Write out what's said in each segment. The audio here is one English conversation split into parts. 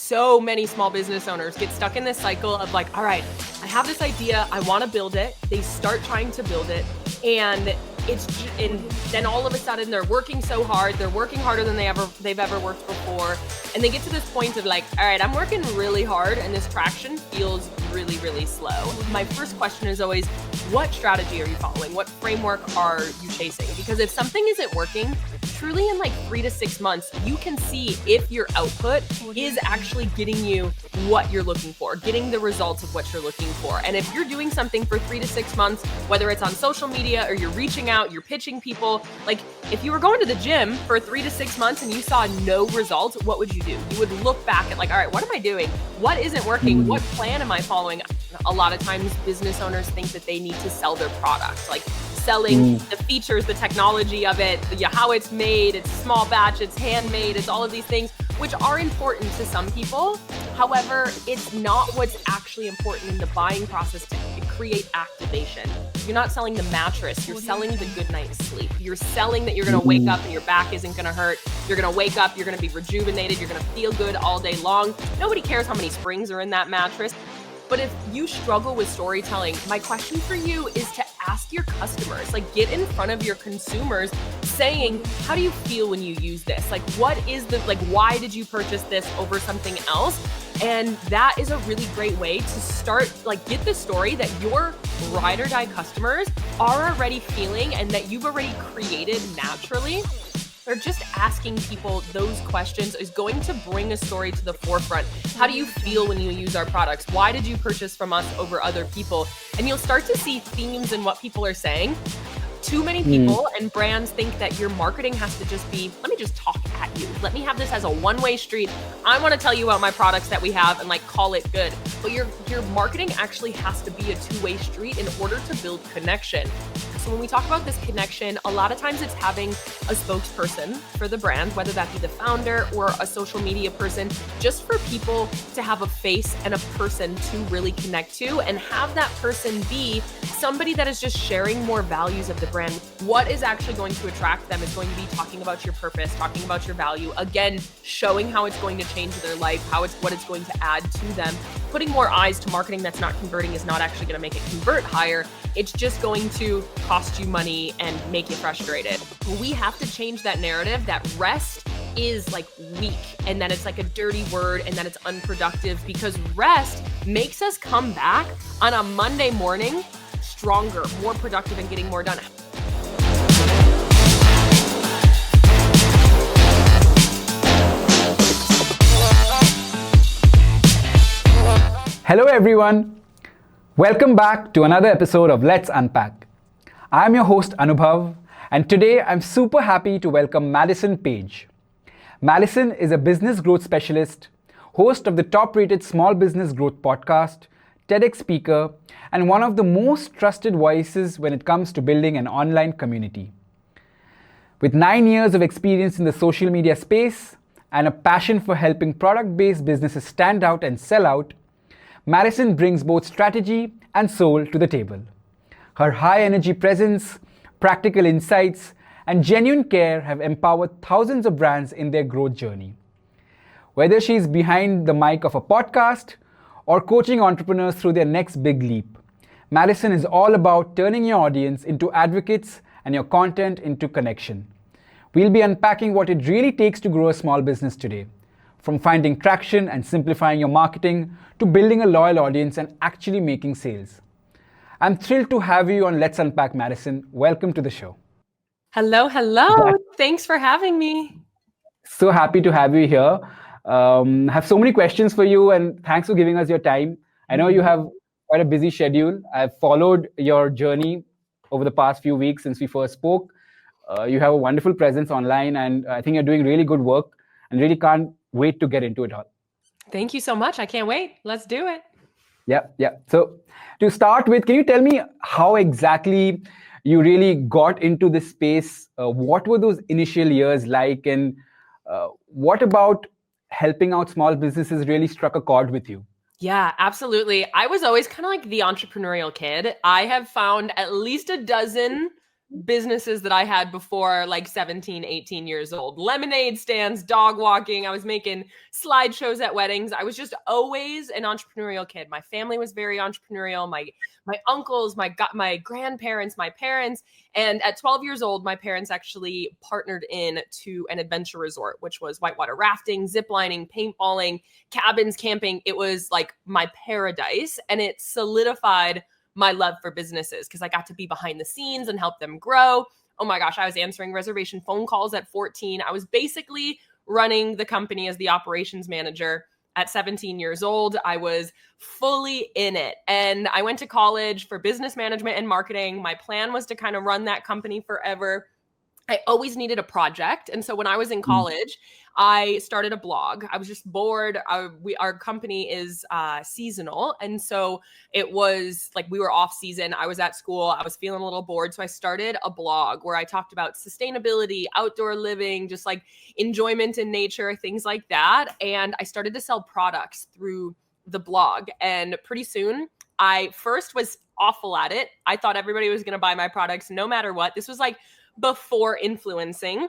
so many small business owners get stuck in this cycle of like, all right, I have this idea, I want to build it. They start trying to build it, and then all of a sudden they're working so hard, they're working harder than they've ever worked before, and they get to this point of like, all right, I'm working really hard and this traction feels really, really slow. My first question is always, what strategy are you following? What framework are you chasing? Because if something isn't working, truly in like 3 to 6 months, you can see if your output is actually getting you what you're looking for, getting the results of what you're looking for. And if you're doing something for 3 to 6 months, whether it's on social media or you're reaching out, you're pitching people, like if you were going to the gym for 3 to 6 months and you saw no results, what would you do? You would look back at like, all right, what am I doing? What isn't working? What plan am I following? A lot of times business owners think that they need to sell their product, like selling the features, the technology of it, how it's made, it's small batch, it's handmade, it's all of these things, which are important to some people. However, it's not what's actually important in the buying process to create activation. You're not selling the mattress, you're selling the good night's sleep. You're selling that you're gonna wake up and your back isn't gonna hurt. You're gonna wake up, you're gonna be rejuvenated, you're gonna feel good all day long. Nobody cares how many springs are in that mattress. But if you struggle with storytelling, my question for you is to ask your customers, like get in front of your consumers saying, how do you feel when you use this? Like, what is why did you purchase this over something else? And that is a really great way to start, get the story that your ride or die customers are already feeling and that you've already created naturally. Or just asking people those questions is going to bring a story to the forefront. How do you feel when you use our products? Why did you purchase from us over other people? And you'll start to see themes in what people are saying. Too many people and brands think that your marketing has to just be, let me just talk at you. Let me have this as a one-way street. I want to tell you about my products that we have and call it good. But your marketing actually has to be a two-way street in order to build connection. So when we talk about this connection, a lot of times it's having a spokesperson for the brand, whether that be the founder or a social media person, just for people to have a face and a person to really connect to and have that person be somebody that is just sharing more values of the brand. What is actually going to attract them is going to be talking about your purpose, talking about your value, again, showing how it's going to change their life, what it's going to add to them. Putting more eyes to marketing that's not converting is not actually going to make it convert higher. It's just going to cost you money and make you frustrated. We have to change that narrative that rest is weak and that it's a dirty word and that it's unproductive, because rest makes us come back on a Monday morning stronger, more productive, and getting more done. Hello everyone. Welcome back to another episode of Let's Unpack. I'm your host Anubhav, and today I'm super happy to welcome Madison Paige. Madison is a business growth specialist, host of the top-rated small business growth podcast, TEDx speaker, and one of the most trusted voices when it comes to building an online community. With 9 years of experience in the social media space and a passion for helping product-based businesses stand out and sell out, Madison brings both strategy and soul to the table. Her high-energy presence, practical insights, and genuine care have empowered thousands of brands in their growth journey. Whether she's behind the mic of a podcast or coaching entrepreneurs through their next big leap, Madison is all about turning your audience into advocates and your content into connection. We'll be unpacking what it really takes to grow a small business today, from finding traction and simplifying your marketing to building a loyal audience and actually making sales. I'm thrilled to have you on Let's Unpack, Madison. Welcome to the show. Hello. Thanks for having me. So happy to have you here. Have so many questions for you, and thanks for giving us your time. I know you have quite a busy schedule. I've followed your journey over the past few weeks since we first spoke. You have a wonderful presence online, and I think you're doing really good work, and really can't wait to get into it all. Thank you so much. I can't wait. Let's do it. Yeah. So to start with, can you tell me how exactly you really got into this space? What were those initial years like? And what about helping out small businesses really struck a chord with you? Yeah, absolutely. I was always kind of like the entrepreneurial kid. I have found at least a dozen businesses that I had before like 17, 18 years old. Lemonade stands, dog walking. I was making slideshows at weddings. I was just always an entrepreneurial kid. My family was very entrepreneurial. My uncles, my grandparents, my parents. And at 12 years old, my parents actually partnered in to an adventure resort, which was whitewater rafting, ziplining, paintballing, cabins, camping. It was like my paradise, and it solidified my love for businesses because I got to be behind the scenes and help them grow. Oh my gosh, I was answering reservation phone calls at 14. I was basically running the company as the operations manager at 17 years old. I was fully in it. And I went to college for business management and marketing. My plan was to kind of run that company forever. I always needed a project. And so when I was in college, I started a blog. I was just bored. Our company is seasonal. And so it was like we were off season. I was at school. I was feeling a little bored. So I started a blog where I talked about sustainability, outdoor living, just like enjoyment in nature, things like that. And I started to sell products through the blog. And pretty soon, I first was awful at it. I thought everybody was going to buy my products no matter what. This was like before influencing.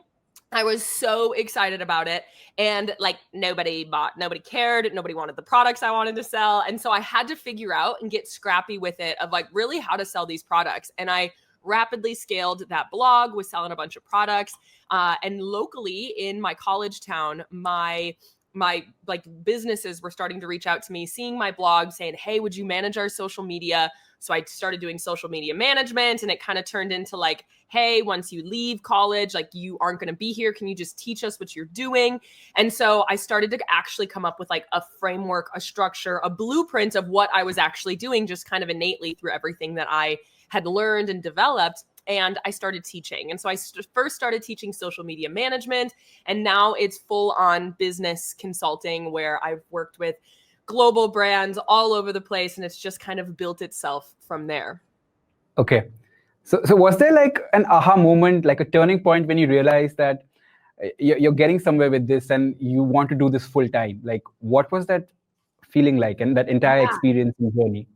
I was so excited about it. And like nobody bought, nobody cared, nobody wanted the products I wanted to sell. And so I had to figure out and get scrappy with it of like really how to sell these products. And I rapidly scaled that blog, was selling a bunch of products. And locally in my college town, my like businesses were starting to reach out to me, seeing my blog, saying, hey, would you manage our social media? So I started doing social media management, and it kind of turned into like, hey, once you leave college, like you aren't going to be here. Can you just teach us what you're doing? And so I started to actually come up with like a framework, a structure, a blueprint of what I was actually doing, just kind of innately through everything that I had learned and developed. And I started teaching. And so I first started teaching social media management, and now it's full on business consulting where I've worked with global brands all over the place, and it's just kind of built itself from there. Okay. So was there like an aha moment, like a turning point when you realized that you're getting somewhere with this and you want to do this full time? Like, what was that feeling like and that entire experience and journey?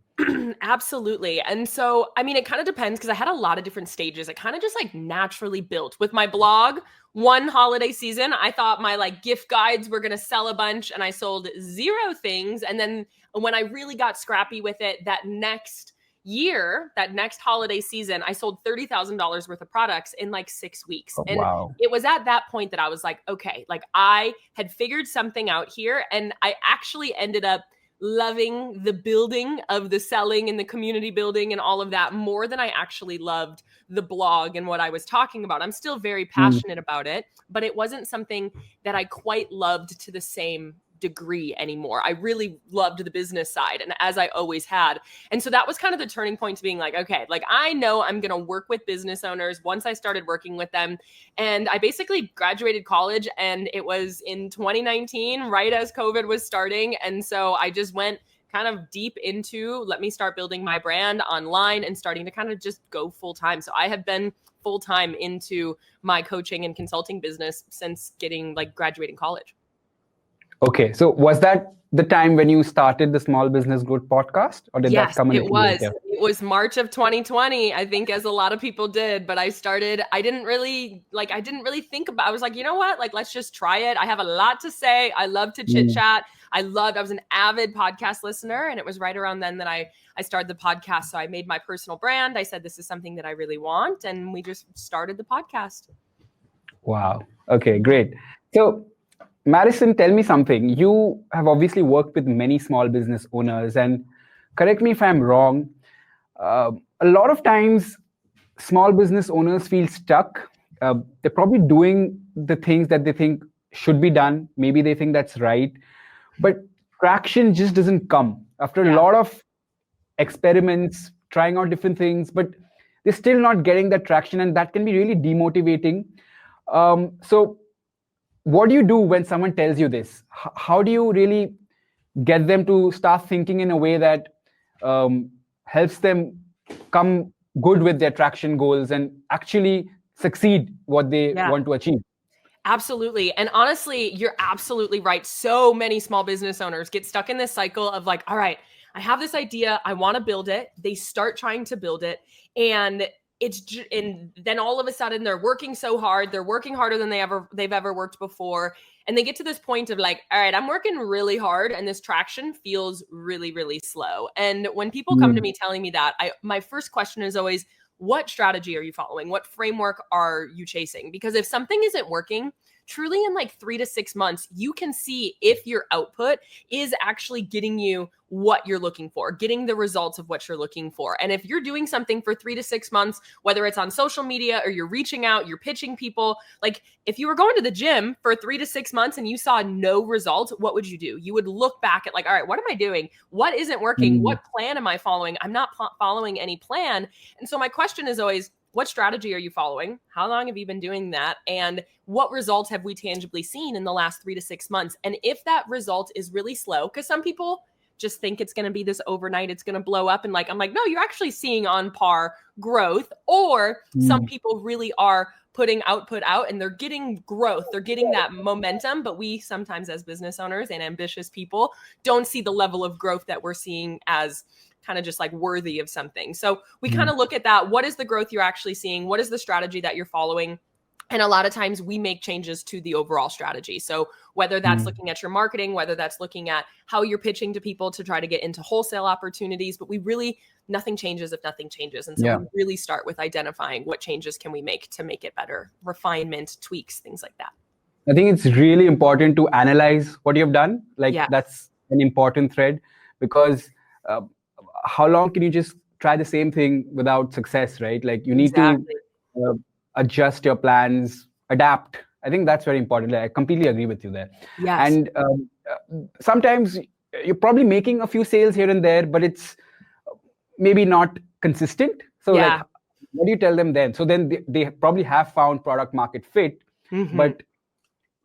Absolutely. And so, I mean, it kind of depends because I had a lot of different stages. It kind of just like naturally built with my blog. One holiday season, I thought my like gift guides were going to sell a bunch, and I sold 0 things. And then when I really got scrappy with it, that next year, that next holiday season, I sold $30,000 worth of products in like 6 weeks. Oh, and wow. it was at that point that I was like, okay, like I had figured something out here, and I actually ended up loving the building of the selling and the community building and all of that more than I actually loved the blog and what I was talking about. I'm still very passionate about it, but it wasn't something that I quite loved to the same degree anymore. I really loved the business side, and as I always had. And so that was kind of the turning point to being like, okay, like I know I'm going to work with business owners once I started working with them. And I basically graduated college, and it was in 2019, right as COVID was starting. And so I just went kind of deep into, let me start building my brand online and starting to kind of just go full time. So I have been full time into my coaching and consulting business since graduating college. Okay, so was that the time when you started the Small Business Growth podcast, or did that come in? Yes, it was. Later? It was March of 2020, I think, as a lot of people did. But I didn't really think about, I was like, you know what? Like, let's just try it. I have a lot to say. I love to chit chat. I was an avid podcast listener, and it was right around then that I started the podcast. So I made my personal brand. I said, this is something that I really want. And we just started the podcast. Wow. Okay, great. So Madison, tell me something. You have obviously worked with many small business owners, and correct me if I'm wrong, a lot of times small business owners feel stuck. They're probably doing the things that they think should be done. Maybe they think that's right, but traction just doesn't come after a lot of experiments, trying out different things, but they're still not getting that traction, and that can be really demotivating. So what do you do when someone tells you this? How do you really get them to start thinking in a way that helps them come good with their traction goals and actually succeed what they want to achieve? Absolutely. And honestly, you're absolutely right. So many small business owners get stuck in this cycle of like, all right, I have this idea. I want to build it. They start trying to build it, and and then all of a sudden they're working so hard, they're working harder than they've ever worked before. And they get to this point of like, all right, I'm working really hard and this traction feels really, really slow. And when people come to me telling me that, my first question is always, what strategy are you following? What framework are you chasing? Because if something isn't working, truly in like 3 to 6 months, you can see if your output is actually getting you what you're looking for, getting the results of what you're looking for. And if you're doing something for 3 to 6 months, whether it's on social media or you're reaching out, you're pitching people, like if you were going to the gym for 3 to 6 months and you saw no results, what would you do? You would look back at like, all right, what am I doing? What isn't working? What plan am I following? I'm not following any plan. And so my question is always, what strategy are you following? How long have you been doing that? And what results have we tangibly seen in the last 3 to 6 months? And if that result is really slow, because some people just think it's going to be this overnight, it's going to blow up. And like, I'm like, no, you're actually seeing on par growth. Or some people really are putting output out and they're getting growth. They're getting that momentum. But we sometimes as business owners and ambitious people don't see the level of growth that we're seeing as kind of just like worthy of something. So we kind of look at that. What is the growth you're actually seeing? What is the strategy that you're following? And a lot of times we make changes to the overall strategy. So whether that's looking at your marketing, whether that's looking at how you're pitching to people to try to get into wholesale opportunities, but nothing changes if nothing changes. And so we really start with identifying what changes can we make to make it better, refinement, tweaks, things like that. I think it's really important to analyze what you've done. Like that's an important thread, because how long can you just try the same thing without success, right? Like you need to adjust your plans, adapt. I think that's very important. I completely agree with you there. Yes. And sometimes you're probably making a few sales here and there, but it's maybe not consistent. So like, what do you tell them then? So then they probably have found product market fit, but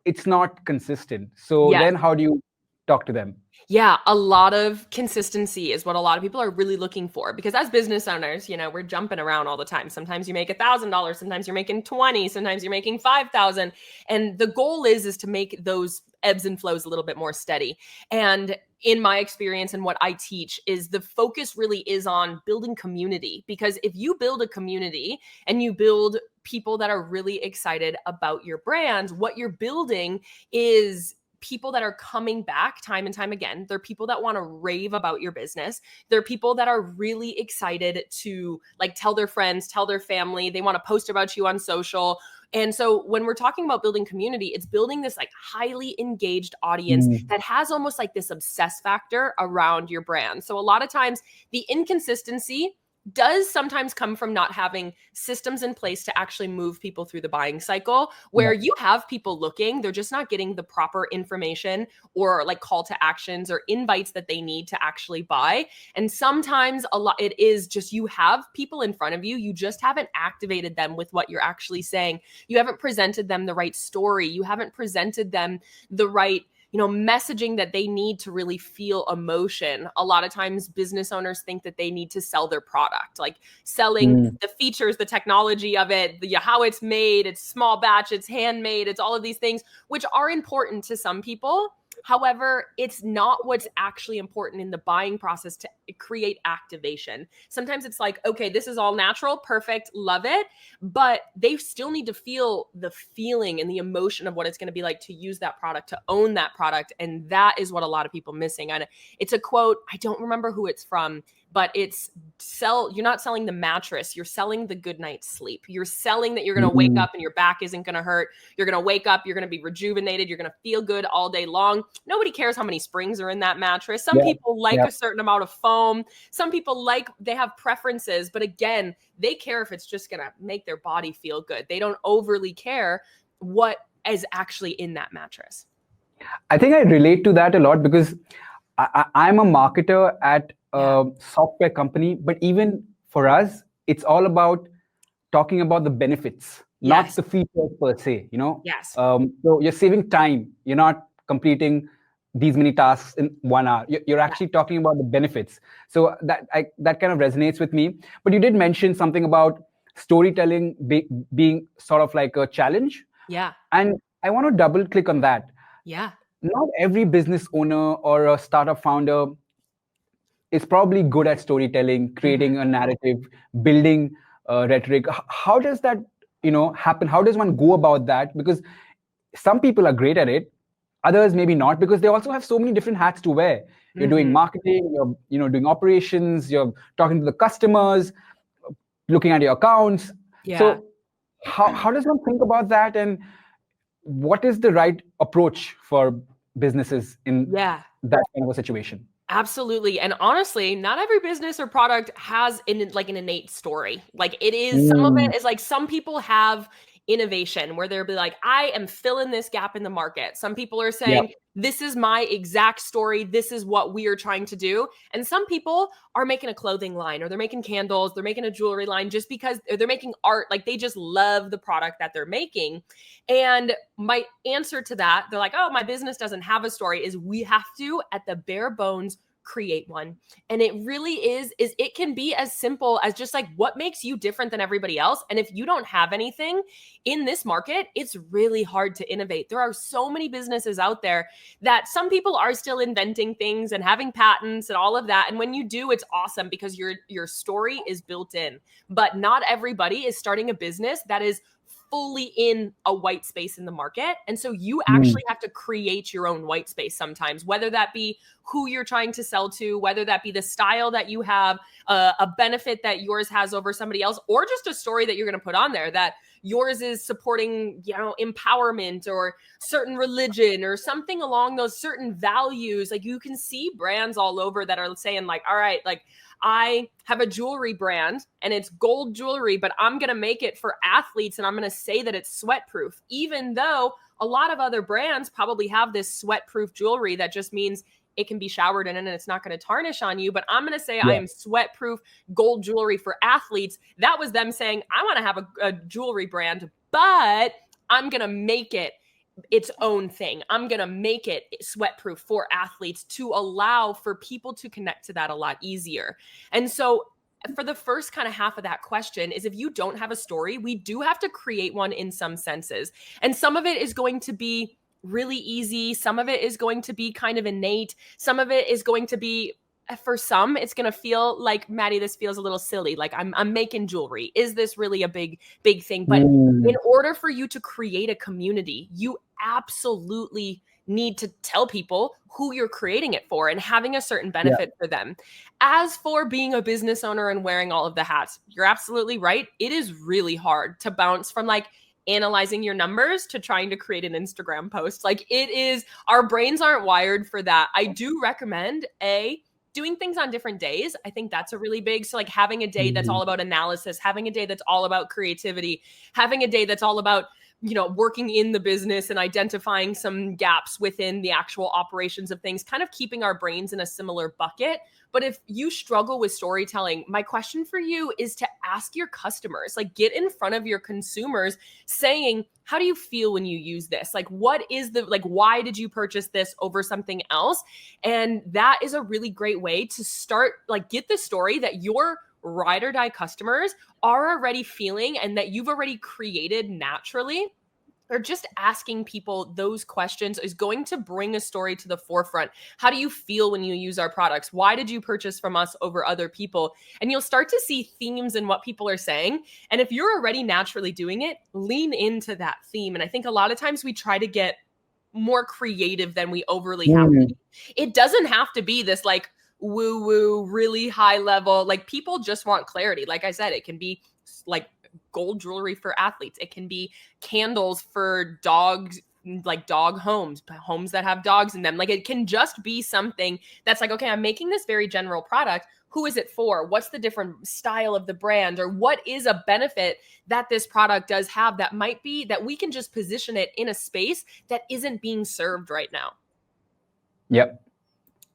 it's not consistent. So then how do you talk to them? Yeah, a lot of consistency is what a lot of people are really looking for, because as business owners, we're jumping around all the time. Sometimes you make $1,000, sometimes you're making 20, sometimes you're making 5,000. And the goal is to make those ebbs and flows a little bit more steady. And in my experience and what I teach is the focus really is on building community, because if you build a community and you build people that are really excited about your brand, what you're building is people that are coming back time and time again. They're people that want to rave about your business. They're people that are really excited to like tell their friends, tell their family. They want to post about you on social. And so when we're talking about building community, it's building this like highly engaged audience that has almost like this obsess factor around your brand. So a lot of times the inconsistency does sometimes come from not having systems in place to actually move people through the buying cycle, where you have people looking, they're just not getting the proper information or like call to actions or invites that they need to actually buy. And sometimes it is just, you have people in front of you, you just haven't activated them with what you're actually saying. You haven't presented them the right story. You haven't presented them the right messaging that they need to really feel emotion. A lot of times business owners think that they need to sell their product, like selling the features, the technology of it, how it's made, it's small batch, it's handmade, it's all of these things, which are important to some people. However, it's not what's actually important in the buying process to create activation. Sometimes it's like, okay, this is all natural, perfect, love it. But they still need to feel the feeling and the emotion of what it's going to be like to use that product, to own that product. And that is what a lot of people are missing. And it's a quote, I don't remember who it's from, but you're not selling the mattress, you're selling the good night's sleep. You're selling that you're going to wake up and your back isn't going to hurt. You're going to wake up, you're going to be rejuvenated, you're going to feel good all day long. Nobody cares how many springs are in that mattress. Some people like a certain amount of foam. Some people they have preferences, but again, they care if it's just going to make their body feel good. They don't overly care what is actually in that mattress. I think I relate to that a lot, because I'm a marketer at a software company, but even for us, it's all about talking about the benefits, not the features per se, Yes. So you're saving time. You're not completing these many tasks in 1 hour. You're actually talking about the benefits. So that kind of resonates with me. But you did mention something about storytelling being sort of like a challenge. Yeah. And I want to double click on that. Yeah. Not every business owner or a startup founder is probably good at storytelling, creating a narrative, building rhetoric. How does that, happen? How does one go about that? Because some people are great at it, others maybe not, because they also have so many different hats to wear. You're doing marketing, you're doing operations, you're talking to the customers, looking at your accounts. Yeah. So how does one think about that, and what is the right approach for businesses in that kind of a situation? Absolutely. And honestly, not every business or product has an innate story. Like it is, some of it is like some people have innovation where they'll be like, I am filling this gap in the market. Some people are saying, this is my exact story. This is what we are trying to do. And some people are making a clothing line, or they're making candles, they're making a jewelry line just because they're making art. Like they just love the product that they're making. And my answer to that, they're like, oh, my business doesn't have a story, is we have to, at the bare bones, create one. And it really is it can be as simple as just like, what makes you different than everybody else? And if you don't have anything in this market, it's really hard to innovate. There are so many businesses out there that some people are still inventing things and having patents and all of that. And when you do, it's awesome because your story is built in. But not everybody is starting a business that is fully in a white space in the market. And so you actually have to create your own white space sometimes, whether that be who you're trying to sell to, whether that be the style that you have, a benefit that yours has over somebody else, or just a story that you're going to put on there that yours is supporting, empowerment or certain religion or something along those certain values. Like you can see brands all over that are saying like, all right, like I have a jewelry brand and it's gold jewelry, but I'm going to make it for athletes and I'm going to say that it's sweat proof, even though a lot of other brands probably have this sweat proof jewelry that just means it can be showered in and it's not going to tarnish on you. But I'm going to say I am sweat proof gold jewelry for athletes. That was them saying, I want to have a jewelry brand, but I'm going to make it its own thing. I'm going to make it sweat proof for athletes to allow for people to connect to that a lot easier. And so for the first kind of half of that question is, if you don't have a story, we do have to create one in some senses. And some of it is going to be really easy. Some of it is going to be kind of innate. Some of it is going to be, for some, it's going to feel like, Maddie, this feels a little silly. Like I'm making jewelry. Is this really a big thing? But in order for you to create a community, you absolutely need to tell people who you're creating it for and having a certain benefit for them. As for being a business owner and wearing all of the hats, you're absolutely right. It is really hard to bounce from like analyzing your numbers to trying to create an Instagram post. Like it is, our brains aren't wired for that. I do recommend doing things on different days. I think that's a really big, so like having a day that's all about analysis, having a day that's all about creativity, having a day that's all about, working in the business and identifying some gaps within the actual operations of things, kind of keeping our brains in a similar bucket. But if you struggle with storytelling, my question for you is to ask your customers, like get in front of your consumers saying, how do you feel when you use this? Like, what is why did you purchase this over something else? And that is a really great way to start, like get the story that your ride or die customers are already feeling and that you've already created naturally. Or just asking people those questions is going to bring a story to the forefront. How do you feel when you use our products? Why did you purchase from us over other people? And you'll start to see themes in what people are saying. And if you're already naturally doing it, lean into that theme. And I think a lot of times we try to get more creative than we overly have to be. It doesn't have to be this like woo-woo, really high level. Like people just want clarity. Like I said, it can be like gold jewelry for athletes. It can be candles for dogs, like dog homes that have dogs in them. Like it can just be something that's like, okay, I'm making this very general product. Who is it for? What's the different style of the brand? Or what is a benefit that this product does have that might be that we can just position it in a space that isn't being served right now? Yep.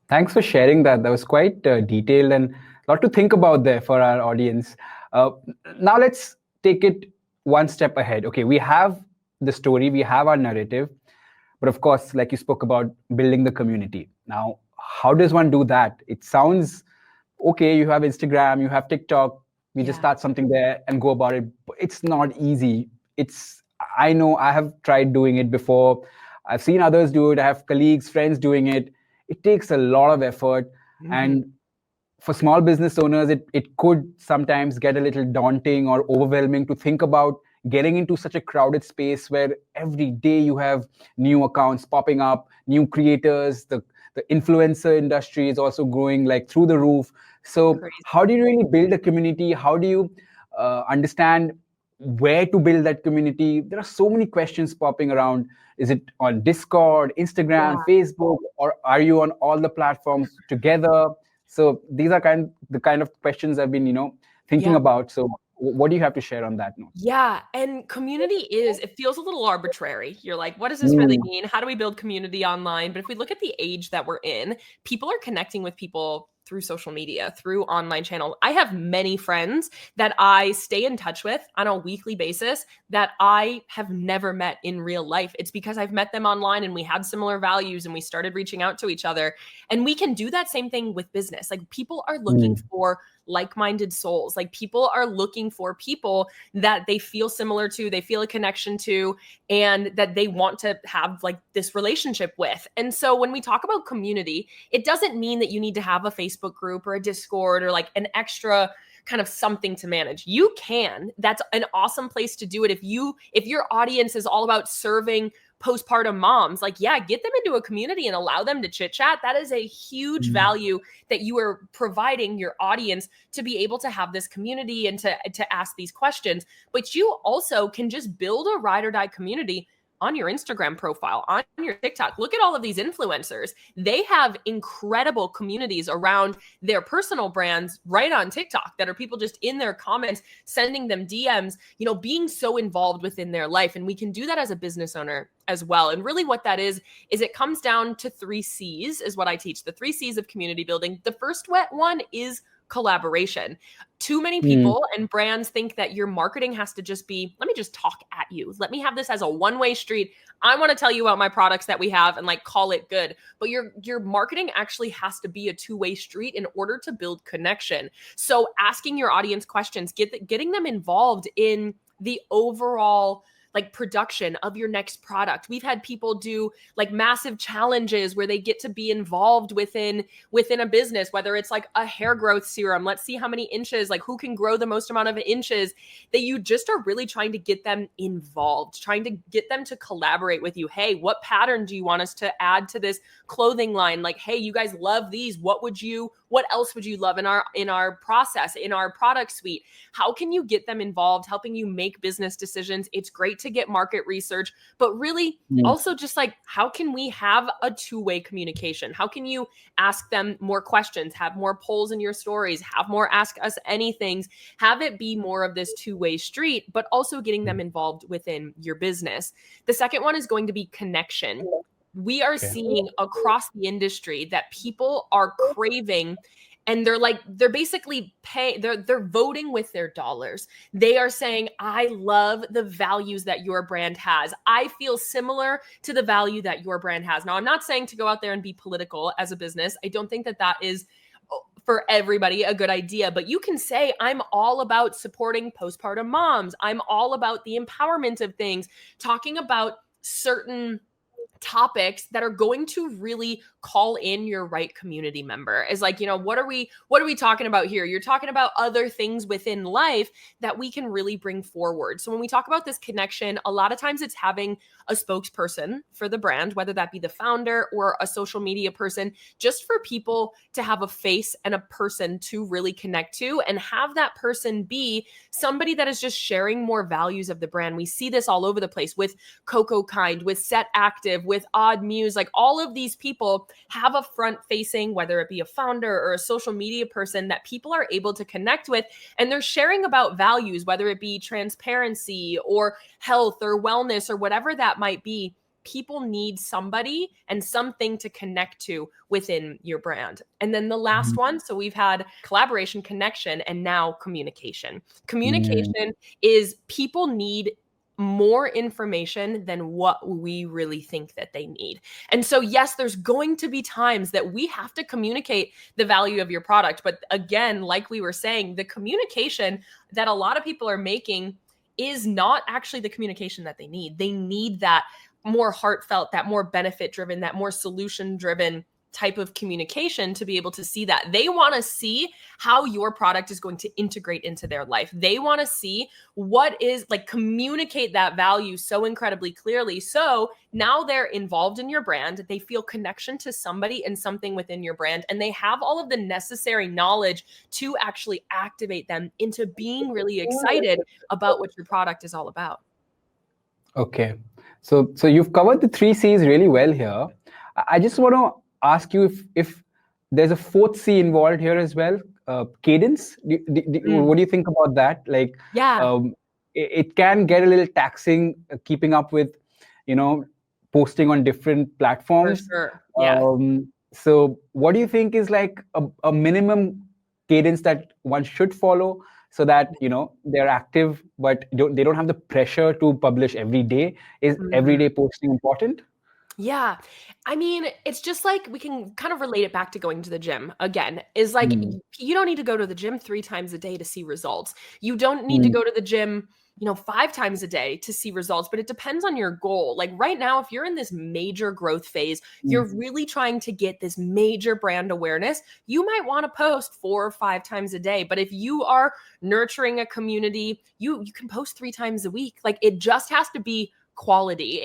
Thanks for sharing that. That was quite detailed and a lot to think about there for our audience. Now let's take it one step ahead. Okay, we have the story, we have our narrative, but of course, like you spoke about, building the community. Now, how does one do that? It sounds okay, you have Instagram, you have TikTok, we just start something there and go about it. But it's not easy. I know I have tried doing it before. I've seen others do it. I have colleagues, friends doing it. It takes a lot of effort. And for small business owners, it could sometimes get a little daunting or overwhelming to think about getting into such a crowded space where every day you have new accounts popping up, new creators, the influencer industry is also growing like through the roof. So Crazy. how do you really build a community? How do you understand where to build that community? There are so many questions popping around. Is it on Discord, Instagram, Yeah. Facebook, or are you on all the platforms together? So these are the kind of questions I've been, thinking Yeah. about. So what do you have to share on that note? Yeah. And community it feels a little arbitrary. You're like, what does this really Mm, mean? How do we build community online? But if we look at the age that we're in, people are connecting with people through social media, through online channel. I have many friends that I stay in touch with on a weekly basis that I have never met in real life. It's because I've met them online and we had similar values and we started reaching out to each other. And we can do that same thing with business. Like people are looking mm, for like-minded souls. Like people are looking for people that they feel similar to, they feel a connection to, and that they want to have like this relationship with. And so when we talk about community, it doesn't mean that you need to have a Facebook group or a Discord or like an extra kind of something to manage. You can. That's an awesome place to do it. If your audience is all about serving postpartum moms, like, yeah, get them into a community and allow them to chit chat. That is a huge mm, value that you are providing your audience to be able to have this community and to ask these questions. But you also can just build a ride or die community on your Instagram profile, on your TikTok. Look at all of these influencers. They have incredible communities around their personal brands right on TikTok that are people just in their comments, sending them DMs, being so involved within their life. And we can do that as a business owner as well. And really what that is it comes down to 3 C's is what I teach. The 3 C's of community building. The first one is collaboration. Too many mm, people and brands think that your marketing has to just be, let me just talk at you. Let me have this as a one-way street. I want to tell you about my products that we have and like call it good. But your marketing actually has to be a two-way street in order to build connection. So asking your audience questions, getting them involved in the overall like production of your next product. We've had people do like massive challenges where they get to be involved within a business, whether it's like a hair growth serum. Let's see how many inches, like who can grow the most amount of inches, that you just are really trying to get them involved, trying to get them to collaborate with you. Hey, what pattern do you want us to add to this clothing line? Like, hey, you guys love these. What else would you love in our process, in our product suite? How can you get them involved, helping you make business decisions? It's great to get market research, but really mm, also just like, how can we have a two-way communication? How can you ask them more questions, have more polls in your stories, have more ask us anythings, have it be more of this two-way street, but also getting them involved within your business. The second one is going to be connection. We are okay. seeing across the industry that people are craving, and they're basically they're voting with their dollars. They are saying, I love the values that your brand has. I feel similar to the value that your brand has. Now, I'm not saying to go out there and be political as a business. I don't think that is for everybody a good idea, but you can say, I'm all about supporting postpartum moms. I'm all about the empowerment of things, talking about certain topics that are going to really call in your right community member. Is like, what are we talking about here? You're talking about other things within life that we can really bring forward. So when we talk about this connection, a lot of times it's having a spokesperson for the brand, whether that be the founder or a social media person, just for people to have a face and a person to really connect to, and have that person be somebody that is just sharing more values of the brand. We see this all over the place with Coco Kind, with Set Active, with Odd Muse. Like all of these people have a front facing, whether it be a founder or a social media person, that people are able to connect with, and they're sharing about values, whether it be transparency or health or wellness or whatever that might be. People need somebody and something to connect to within your brand. And then the last one, so we've had collaboration, connection, and now communication. Mm, Communication is people need more information than what we really think that they need. And so, yes, there's going to be times that we have to communicate the value of your product. But again, like we were saying, the communication that a lot of people are making is not actually the communication that they need. They need that more heartfelt, that more benefit driven, that more solution driven type of communication to be able to see that. They want to see how your product is going to integrate into their life. They want to see what is like, communicate that value so incredibly clearly. So now they're involved in your brand. They feel connection to somebody and something within your brand, and they have all of the necessary knowledge to actually activate them into being really excited about what your product is all about. Okay. So you've covered the 3 C's really well here. I just want to ask you if there's a 4th C involved here as well, cadence. What do you think about that? Like, Yeah. It can get a little taxing keeping up with, posting on different platforms. For sure. Yeah. So what do you think is like a minimum cadence that one should follow, so that they're active but they don't have the pressure to publish every day? Is everyday posting important? Yeah. I mean, it's just like, we can kind of relate it back to going to the gym again, is like, you don't need to go to the gym 3 times a day to see results. You don't need to go to the gym, 5 times a day to see results, but it depends on your goal. Like right now, if you're in this major growth phase, you're really trying to get this major brand awareness, you might want to post 4 or 5 times a day. But if you are nurturing a community, you can post 3 times a week. Like, it just has to be quality.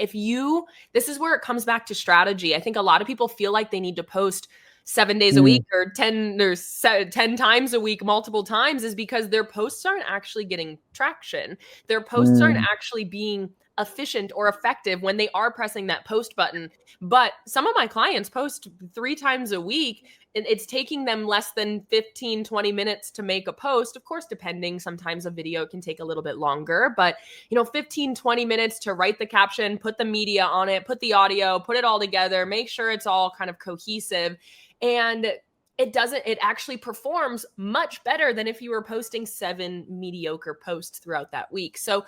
This is where it comes back to strategy. I think a lot of people feel like they need to post 7 days a week or 10 times a week, multiple times, is because their posts aren't actually getting traction. Their posts aren't actually being efficient or effective when they are pressing that post button. But some of my clients post 3 times a week, and it's taking them less than 15, 20 minutes to make a post. Of course, depending, sometimes a video can take a little bit longer, but 15, 20 minutes to write the caption, put the media on it, put the audio, put it all together, make sure it's all kind of cohesive. And it actually performs much better than if you were posting 7 mediocre posts throughout that week. So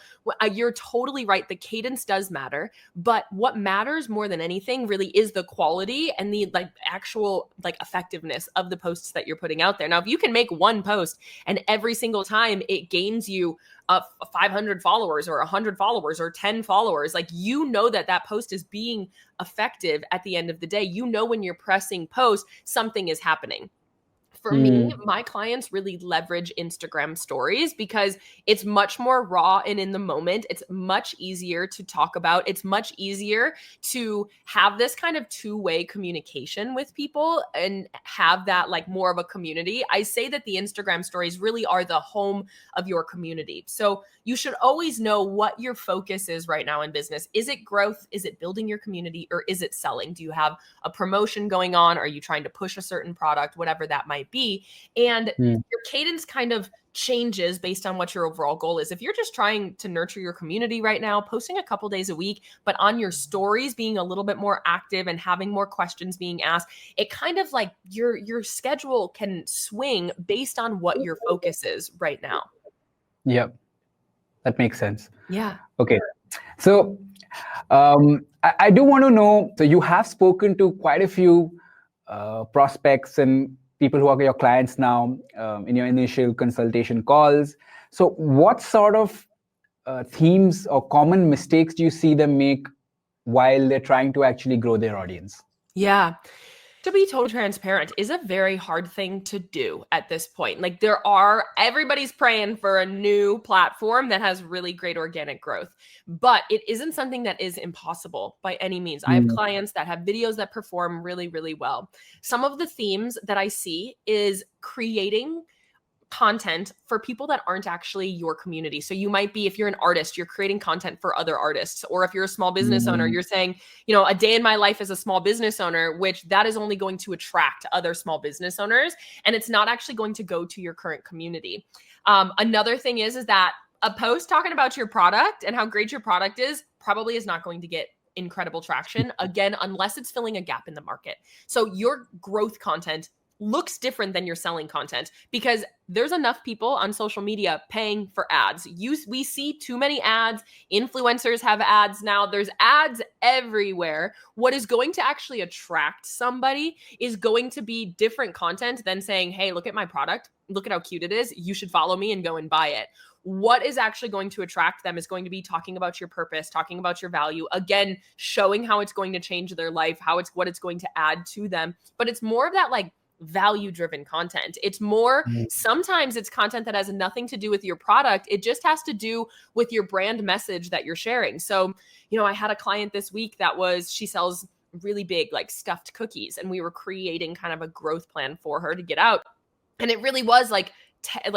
you're totally right. The cadence does matter, but what matters more than anything really is the quality and the actual effectiveness of the posts that you're putting out there. Now, if you can make one post and every single time it gains you 500 followers or 100 followers or 10 followers, that post is being effective at the end of the day. When you're pressing post, something is happening. For me, my clients really leverage Instagram stories because it's much more raw and in the moment. It's much easier to talk about. It's much easier to have this kind of 2-way communication with people and have that more of a community. I say that the Instagram stories really are the home of your community. So you should always know what your focus is right now in business. Is it growth? Is it building your community? Or is it selling? Do you have a promotion going on? Are you trying to push a certain product? Whatever that might be. And your cadence kind of changes based on what your overall goal is. If you're just trying to nurture your community right now, posting a couple days a week, but on your stories being a little bit more active and having more questions being asked, it kind of your schedule can swing based on what your focus is right now. Yep. That makes sense. Yeah. Okay. So I do want to know, so you have spoken to quite a few prospects and people who are your clients now in your initial consultation calls. So what sort of themes or common mistakes do you see them make while they're trying to actually grow their audience? Yeah. To be totally transparent is a very hard thing to do at this point. Everybody's praying for a new platform that has really great organic growth, but it isn't something that is impossible by any means. I have clients that have videos that perform really, really well. Some of the themes that I see is creating content for people that aren't actually your community. So you might be, if you're an artist, you're creating content for other artists, or if you're a small business owner, you're saying, a day in my life as a small business owner, which that is only going to attract other small business owners. And it's not actually going to go to your current community. Another thing is that a post talking about your product and how great your product is probably is not going to get incredible traction, again, unless it's filling a gap in the market. So your growth content looks different than your selling content, because there's enough people on social media paying for ads. We see too many ads. Influencers have ads now. There's ads everywhere. What is going to actually attract somebody is going to be different content than saying, hey, look at my product. Look at how cute it is. You should follow me and go and buy it. what is actually going to attract them is going to be talking about your purpose, talking about your value, again, showing how it's going to change their life, what it's going to add to them. But it's more of that like value driven content. It's more, sometimes it's content that has nothing to do with your product. It just has to do with your brand message that you're sharing. So, I had a client this week she sells really big like stuffed cookies, and we were creating kind of a growth plan for her to get out. And it really was like,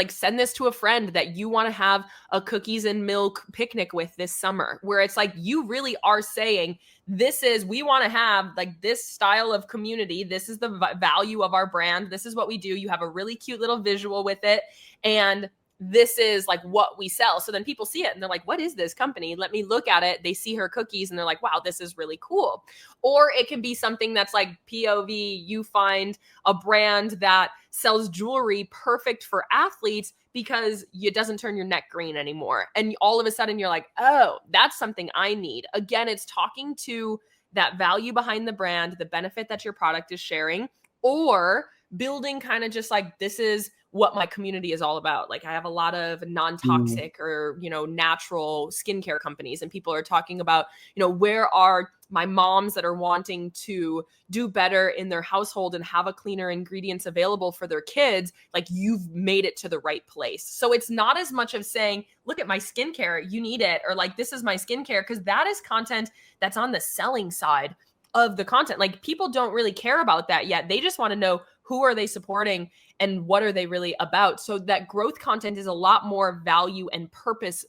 send this to a friend that you want to have a cookies and milk picnic with this summer, where it's like, you really are saying, we want to have like this style of community. This is the value of our brand. This is what we do. You have a really cute little visual with it. And this is like what we sell. So then people see it and they're like, what is this company? Let me look at it. They see her cookies and they're like, wow, this is really cool. Or it can be something that's like POV, you find a brand that sells jewelry perfect for athletes because it doesn't turn your neck green anymore. And all of a sudden you're like, oh, that's something I need. Again, it's talking to that value behind the brand, the benefit that your product is sharing, or building kind of just like, this is what my community is all about. Like I have a lot of non-toxic or, natural skincare companies, and people are talking about, where are my moms that are wanting to do better in their household and have a cleaner ingredients available for their kids. Like you've made it to the right place. So it's not as much of saying, look at my skincare, you need it. Or like, this is my skincare, because that is content that's on the selling side of the content. Like people don't really care about that yet. They just want to know, who are they supporting and what are they really about? So that growth content is a lot more value and purpose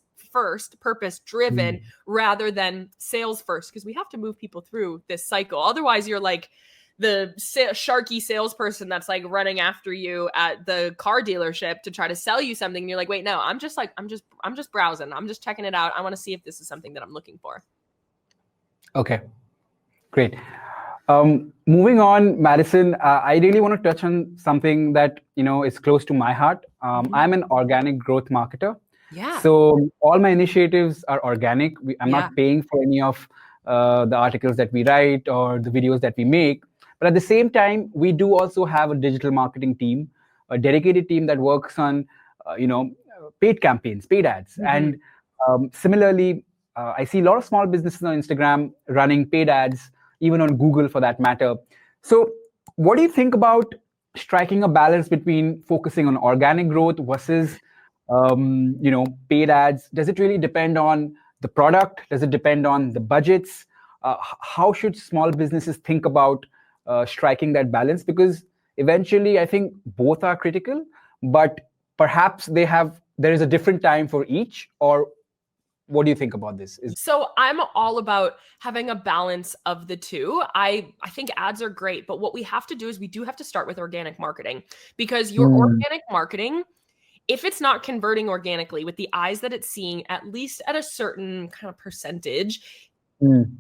driven rather than sales first, because we have to move people through this cycle. Otherwise you're like the sharky salesperson that's like running after you at the car dealership to try to sell you something. And you're like, wait, no, I'm just browsing. I'm just checking it out. I want to see if this is something that I'm looking for. Okay, great. Moving on, Madison, I really want to touch on something that, is close to my heart. I'm an organic growth marketer. Yeah. So all my initiatives are organic. I'm not paying for any of the articles that we write or the videos that we make. But at the same time, we do also have a digital marketing team, a dedicated team that works on, paid campaigns, paid ads. And similarly, I see a lot of small businesses on Instagram running paid ads, even on Google for that matter. So what do you think about striking a balance between focusing on organic growth versus, paid ads? Does it really depend on the product? Does it depend on the budgets? How should small businesses think about striking that balance? Because eventually I think both are critical, but perhaps there is a different time for each. Or what do you think about this? So I'm all about having a balance of the two. I think ads are great, but what we have to do is we do have to start with organic marketing, because your organic marketing, if it's not converting organically with the eyes that it's seeing, at least at a certain kind of percentage,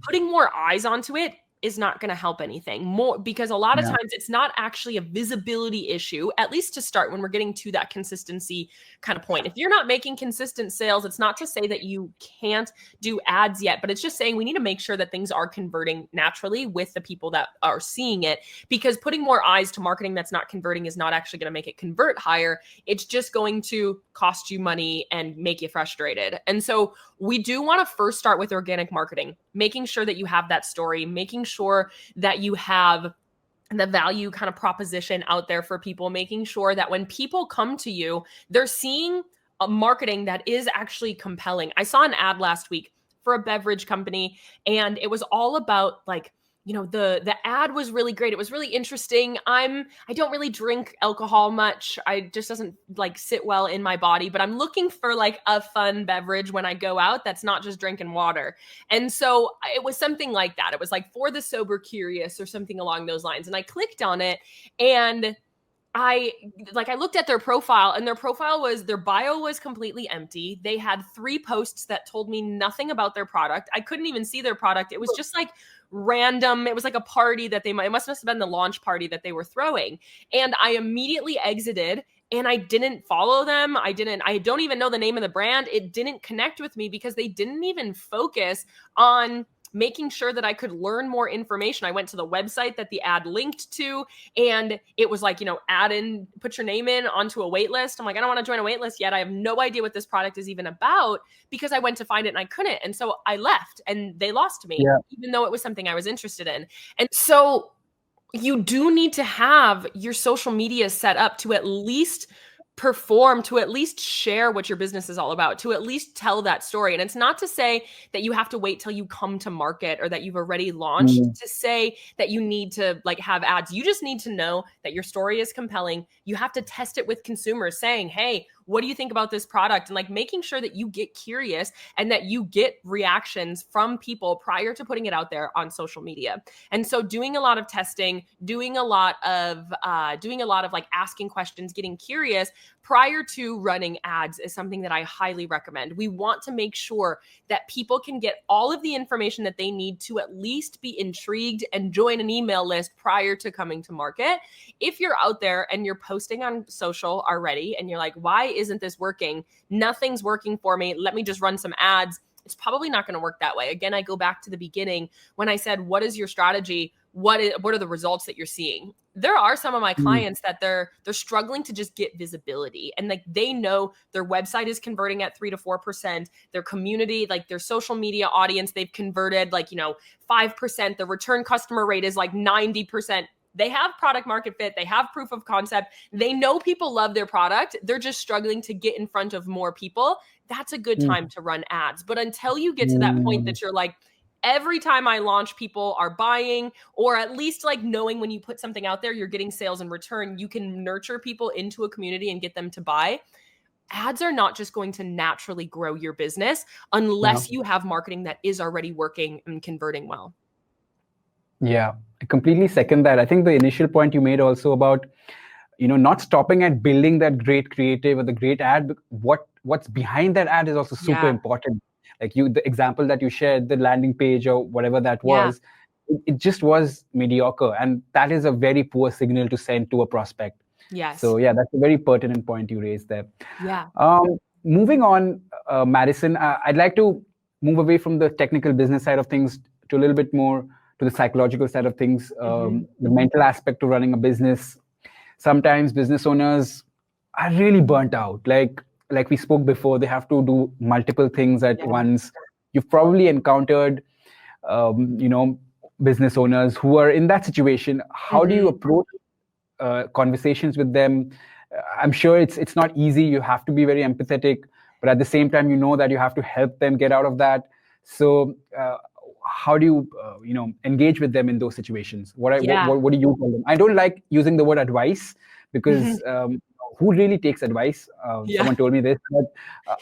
putting more eyes onto it is not going to help anything more, because a lot of times it's not actually a visibility issue, at least to start, when we're getting to that consistency kind of point. If you're not making consistent sales, it's not to say that you can't do ads yet, but it's just saying we need to make sure that things are converting naturally with the people that are seeing it, because putting more eyes to marketing that's not converting is not actually going to make it convert higher. It's just going to cost you money and make you frustrated. And so we do want to first start with organic marketing, making sure that you have that story, making sure that you have the value kind of proposition out there for people, making sure that when people come to you, they're seeing a marketing that is actually compelling. I saw an ad last week for a beverage company, and it was all about like, the ad was really great. It was really interesting. I don't really drink alcohol much. I just doesn't like sit well in my body, but I'm looking for like a fun beverage when I go out that's not just drinking water. And so it was something like that. It was like for the sober curious or something along those lines. And I clicked on it, and I looked at their profile, and their bio was completely empty. They had 3 posts that told me nothing about their product. I couldn't even see their product. It was just like random. It was like a party that it must have been the launch party that they were throwing. And I immediately exited, and I didn't follow them. I don't even know the name of the brand. It didn't connect with me because they didn't even focus on making sure that I could learn more information. I went to the website that the ad linked to, and it was like, put your name in onto a wait list. I'm like, I don't want to join a wait list yet. I have no idea what this product is even about, because I went to find it and I couldn't. And so I left and they lost me, even though it was something I was interested in. And so you do need to have your social media set up to at least perform, to at least share what your business is all about, to at least tell that story. And it's not to say that you have to wait till you come to market or that you've already launched to say that you need to like have ads. You just need to know that your story is compelling. You have to test it with consumers saying, hey, what do you think about this product? And like making sure that you get curious and that you get reactions from people prior to putting it out there on social media. And so doing a lot of testing, doing a lot of like asking questions, getting curious prior to running ads is something that I highly recommend. We want to make sure that people can get all of the information that they need to at least be intrigued and join an email list prior to coming to market. If you're out there and you're posting on social already and you're like, why isn't this working? Nothing's working for me. Let me just run some ads. It's probably not going to work that way. Again, I go back to the beginning when I said, what is your strategy? What are the results that you're seeing? There are some of my clients that they're struggling to just get visibility, and like they know their website is converting at 3 to 4%. Their community, like their social media audience, they've converted 5%. The return customer rate is like 90%. They have product market fit. They have proof of concept. They know people love their product. They're just struggling to get in front of more people. That's a good time to run ads. But until you get to that point that you're like, every time I launch, people are buying, or at least like knowing when you put something out there, you're getting sales in return, you can nurture people into a community and get them to buy. Ads are not just going to naturally grow your business unless you have marketing that is already working and converting well. Yeah, I completely second that. I think the initial point you made also about, not stopping at building that great creative or the great ad, what's behind that ad is also super important. Like the example that you shared, the landing page or whatever that was, it just was mediocre. And that is a very poor signal to send to a prospect. Yes. So yeah, that's a very pertinent point you raised there. Yeah. Moving on, Madison, I'd like to move away from the technical business side of things to a little bit more to the psychological side of things, the mental aspect of running a business. Sometimes business owners are really burnt out. Like we spoke before, they have to do multiple things at once. You've probably encountered, business owners who are in that situation. How do you approach conversations with them? I'm sure it's not easy. You have to be very empathetic, but at the same time, you know that you have to help them get out of that. So how do you, engage with them in those situations? What do you tell them? I don't like using the word advice because who really takes advice? Someone told me this, but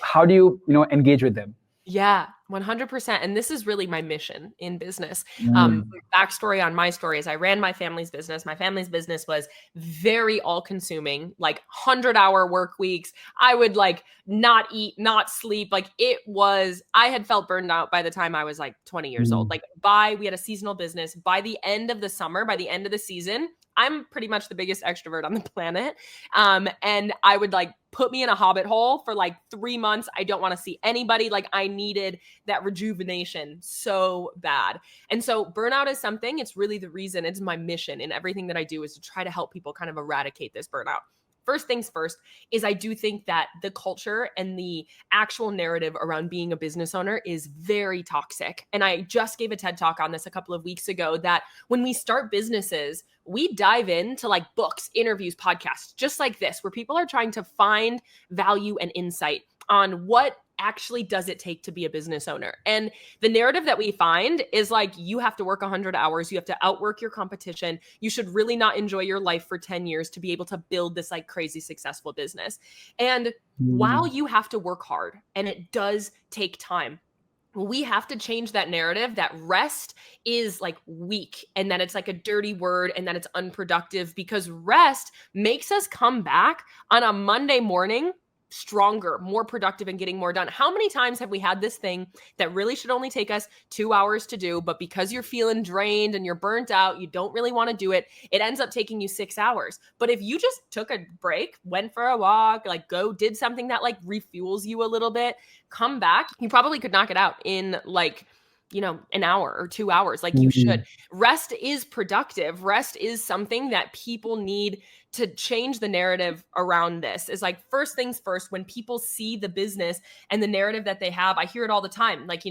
how do you, engage with them? Yeah, 100%. And this is really my mission in business. Backstory on my story is I ran my family's business. My family's business was very all-consuming, like 100-hour work weeks. I would not eat, not sleep. I had felt burned out by the time I was 20 years old. We had a seasonal business. By the end of the summer, by the end of the season, I'm pretty much the biggest extrovert on the planet. And I would put me in a hobbit hole for 3 months. I don't want to see anybody. I needed that rejuvenation so bad. And so burnout is something, it's really the reason, it's my mission in everything that I do is to try to help people kind of eradicate this burnout. First things first is I do think that the culture and the actual narrative around being a business owner is very toxic. And I just gave a TED Talk on this a couple of weeks ago that when we start businesses, we dive into books, interviews, podcasts, just like this, where people are trying to find value and insight on what actually does it take to be a business owner. And the narrative that we find is you have to work 100 hours. You have to outwork your competition. You should really not enjoy your life for 10 years to be able to build this crazy successful business. And while you have to work hard and it does take time, we have to change that narrative that rest is weak and that it's a dirty word and that it's unproductive, because rest makes us come back on a Monday morning stronger, more productive, and getting more done. How many times have we had this thing that really should only take us 2 hours to do, but because you're feeling drained and you're burnt out, you don't really want to do it, it ends up taking you 6 hours. But if you just took a break, went for a walk, did something that refuels you a little bit, come back, you probably could knock it out in an hour or 2 hours like you should. Rest is productive. Rest is something that people need to change the narrative around this. Is like, first things first, when people see the business and the narrative that they have, I hear it all the time. Like,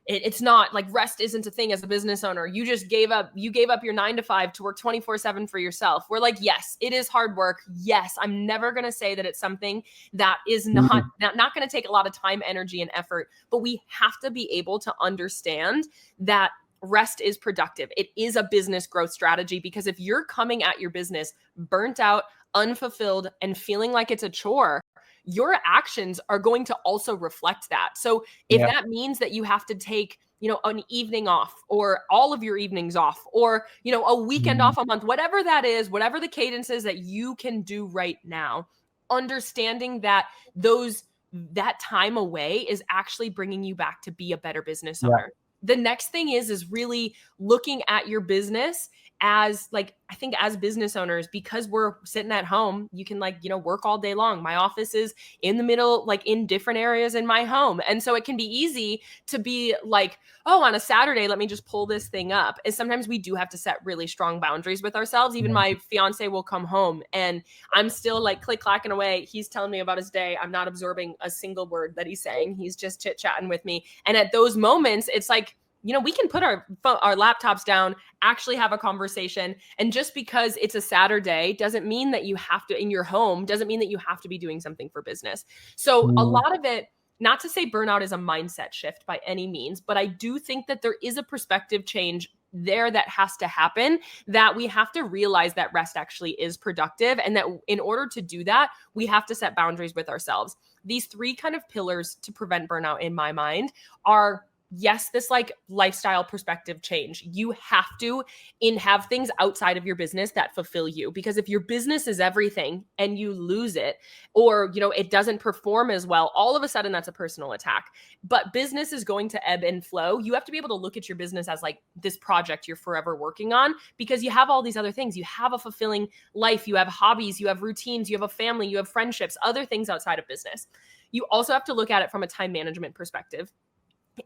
it's not like rest isn't a thing as a business owner. You just gave up your 9 to 5 to work 24/7 for yourself. We're like, yes, it is hard work. Yes, I'm never going to say that it's something that is not going to take a lot of time, energy, and effort, but we have to be able to understand that rest is productive. It is a business growth strategy, because if you're coming at your business burnt out, unfulfilled, and feeling like it's a chore, your actions are going to also reflect that. So if that means that you have to take, an evening off, or all of your evenings off, or, a weekend off a month, whatever that is, whatever the cadence is that you can do right now, understanding that that time away is actually bringing you back to be a better business owner. The next thing is really looking at your business as, like, I think as business owners, because we're sitting at home, you can work all day long. My office is in the middle, like in different areas in my home. And so it can be easy to be like, oh, on a Saturday, let me just pull this thing up. And sometimes we do have to set really strong boundaries with ourselves. Even my fiance will come home and I'm still like click-clacking away. He's telling me about his day. I'm not absorbing a single word that he's saying. He's just chit-chatting with me. And at those moments, it's like, we can put our laptops down, actually have a conversation. And just because it's a Saturday doesn't mean that you have to, in your home, doesn't mean that you have to be doing something for business. So a lot of it, not to say burnout is a mindset shift by any means, but I do think that there is a perspective change there that has to happen, that we have to realize that rest actually is productive. And that in order to do that, we have to set boundaries with ourselves. These 3 kind of pillars to prevent burnout in my mind are, yes, this like lifestyle perspective change. You have to have things outside of your business that fulfill you, because if your business is everything and you lose it, or, it doesn't perform as well, all of a sudden that's a personal attack. But business is going to ebb and flow. You have to be able to look at your business as like this project you're forever working on, because you have all these other things. You have a fulfilling life, you have hobbies, you have routines, you have a family, you have friendships, other things outside of business. You also have to look at it from a time management perspective.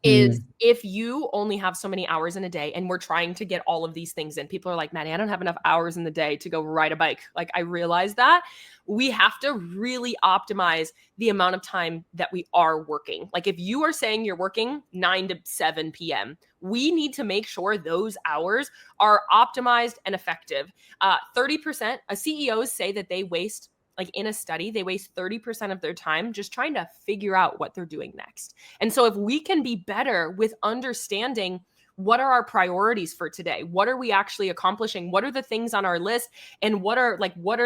Is if you only have so many hours in a day, and we're trying to get all of these things in, people are like, Maddie, I don't have enough hours in the day to go ride a bike. Like, I realize that we have to really optimize the amount of time that we are working. Like, if you are saying you're working 9 to 7 p.m., we need to make sure those hours are optimized and effective. 30%, CEOs say that they waste, like in a study, they waste 30% of their time just trying to figure out what they're doing next. And so if we can be better with understanding what are our priorities for today, what are we actually accomplishing, what are the things on our list, and what are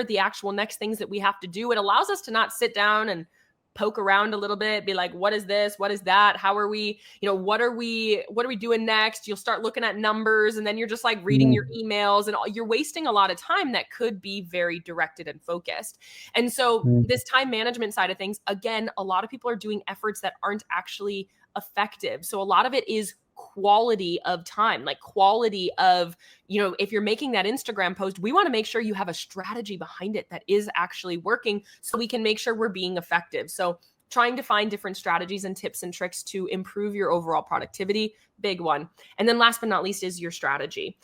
the actual next things that we have to do, it allows us to not sit down and poke around a little bit, be like, what is this? What is that? How are we, what are we doing next? You'll start looking at numbers, and then you're just like reading your emails, and you're wasting a lot of time that could be very directed and focused. And so this time management side of things, again, a lot of people are doing efforts that aren't actually effective. So a lot of it is quality of time, like quality of, if you're making that Instagram post, we want to make sure you have a strategy behind it that is actually working, so we can make sure we're being effective. So trying to find different strategies and tips and tricks to improve your overall productivity, big one. And then last but not least is your strategy.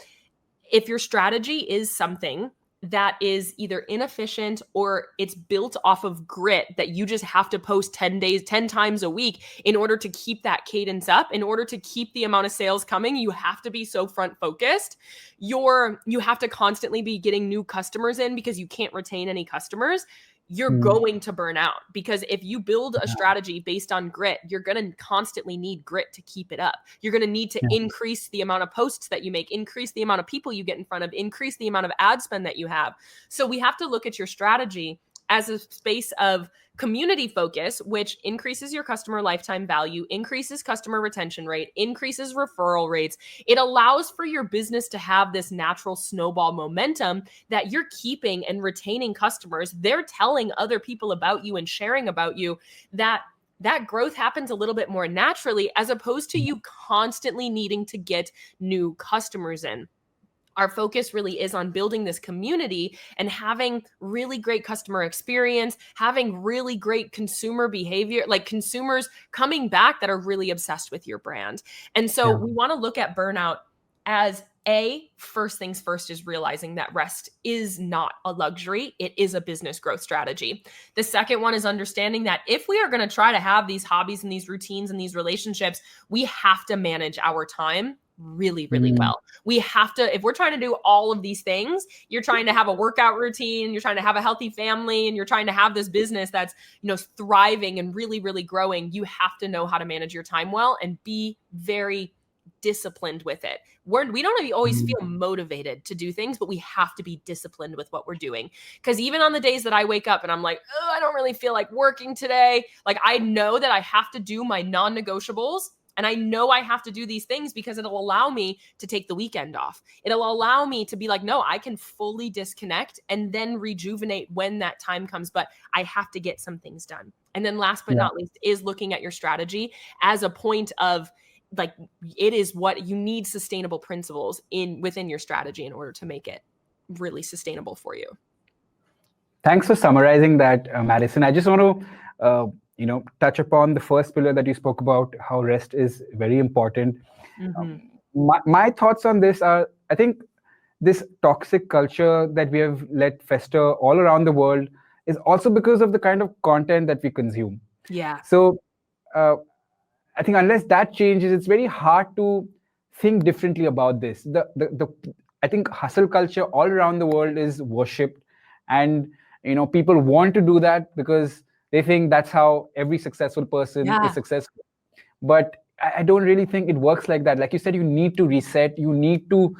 If your strategy is something that is either inefficient or it's built off of grit, that you just have to post 10 times a week in order to keep that cadence up, in order to keep the amount of sales coming, you have to be so front focused. You have to constantly be getting new customers in because you can't retain any customers. You're going to burn out, because if you build a strategy based on grit, you're going to constantly need grit to keep it up. You're going to need to increase the amount of posts that you make, increase the amount of people you get in front of, increase the amount of ad spend that you have. So we have to look at your strategy as a space of community focus, which increases your customer lifetime value, increases customer retention rate, increases referral rates. It allows for your business to have this natural snowball momentum that you're keeping and retaining customers. They're telling other people about you and sharing about you. That growth happens a little bit more naturally, as opposed to you constantly needing to get new customers in. our focus really is on building this community and having really great customer experience, having really great consumer behavior, like consumers coming back that are really obsessed with your brand. And so we want to look at burnout as first things first is realizing that rest is not a luxury. It is a business growth strategy. The second one is understanding that if we are going to try to have these hobbies and these routines and these relationships, we have to manage our time really, really well. We have to, if we're trying to do all of these things, you're trying to have a workout routine, you're trying to have a healthy family, and you're trying to have this business that's, thriving and really, really growing, you have to know how to manage your time well and be very disciplined with it. We don't always feel motivated to do things, but we have to be disciplined with what we're doing. Because even on the days that I wake up and I'm like, oh, I don't really feel like working today, like I know that I have to do my non-negotiables. And I know I have to do these things because it'll allow me to take the weekend off. It'll allow me to be like, no, I can fully disconnect and then rejuvenate when that time comes. But I have to get some things done. And then last but not least is looking at your strategy as a point of like, it is what you need sustainable principles within your strategy in order to make it really sustainable for you. Thanks for summarizing that, Madison. I just want to, touch upon the first pillar that you spoke about, how rest is very important. My thoughts on this are, I think this toxic culture that we have let fester all around the world is also because of the kind of content that we consume. Yeah. So I think unless that changes, it's very hard to think differently about this. I think hustle culture all around the world is worshipped, and people want to do that because they think that's how every successful person is successful. But I don't really think it works like that. Like you said, you need to reset. You need to,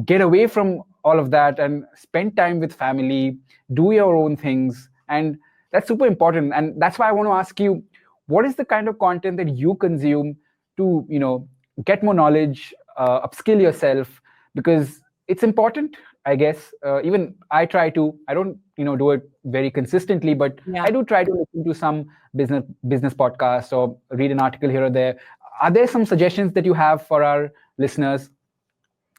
get away from all of that and spend time with family, do your own things. And that's super important. And that's why I want to ask you, what is the kind of content that you consume to, get more knowledge, upskill yourself? Because it's important, I guess. Even I try to, I don't, do it very consistently, but I do try to listen to some business podcasts or read an article here or there. Are there some suggestions that you have for our listeners?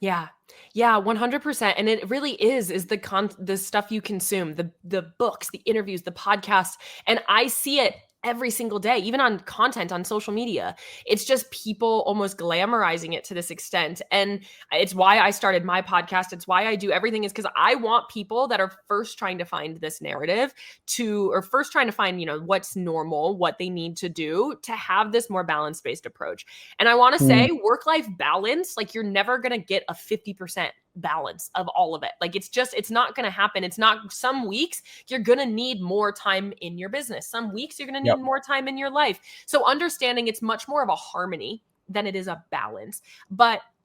Yeah, 100%. And it really is the stuff you consume, the books, the interviews, the podcasts. And I see it every single day, even on content on social media. It's just people almost glamorizing it to this extent. And it's why I started my podcast. It's why I do everything, is because I want people that are first trying to find this narrative or first trying to find, what's normal, what they need to do to have this more balance-based approach. And I want to say work-life balance, like you're never going to get a 50% balance of all of it. Like it's not going to happen. It's not, some weeks you're going to need more time in your business. Some weeks you're going to need more time in your life. So understanding it's much more of a harmony than it is a balance.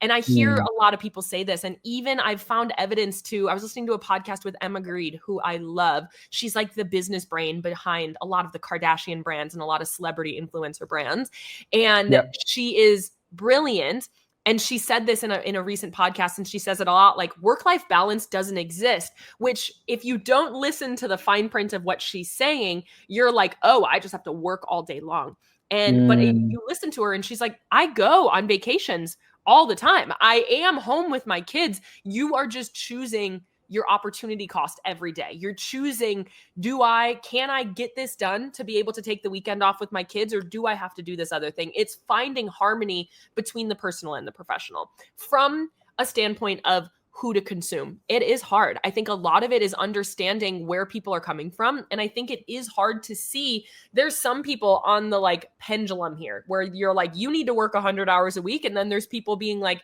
And I hear a lot of people say this, and even I've found evidence I was listening to a podcast with Emma Grede, who I love. She's like the business brain behind a lot of the Kardashian brands and a lot of celebrity influencer brands. And she is brilliant. And she said this in a recent podcast, and she says it a lot, like work-life balance doesn't exist, which if you don't listen to the fine print of what she's saying, you're like, oh, I just have to work all day long. But you listen to her and she's like, I go on vacations all the time. I am home with my kids. You are just choosing your opportunity cost every day. You're choosing, can I get this done to be able to take the weekend off with my kids, or do I have to do this other thing? It's finding harmony between the personal and the professional from a standpoint of who to consume. It is hard. I think a lot of it is understanding where people are coming from. And I think it is hard to see. There's some people on the like pendulum here where you're like, you need to work 100 hours a week. And then there's people being like,